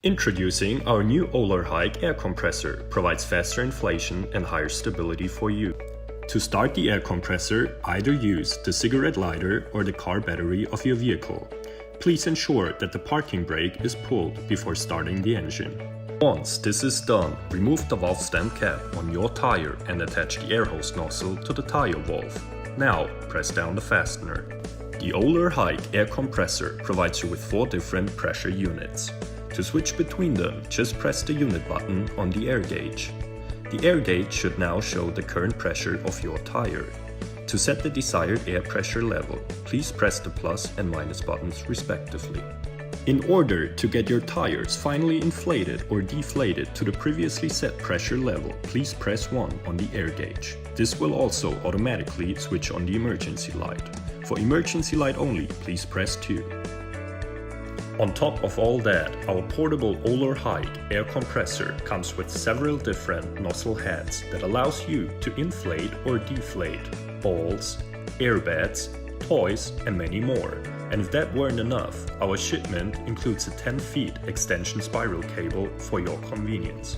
Introducing our new WOKRS air compressor provides faster inflation and higher stability for you. To start the air compressor, either use the cigarette lighter or the car battery of your vehicle. Please ensure that the parking brake is pulled before starting the engine. Once this is done, remove the valve stem cap on your tire and attach the air hose nozzle to the tire valve. Now press down the fastener. The WOKRS air compressor provides you with 4 different pressure units. To switch between them, just press the unit button on the air gauge. The air gauge should now show the current pressure of your tire. To set the desired air pressure level, please press the plus and minus buttons respectively. In order to get your tires finally inflated or deflated to the previously set pressure level, please press 1 on the air gauge. This will also automatically switch on the emergency light. For emergency light only, please press 2. On top of all that, our portable WOKRS air compressor comes with several different nozzle heads that allows you to inflate or deflate balls, airbeds, toys, and many more. And if that weren't enough, our shipment includes a 10 feet extension spiral cable for your convenience.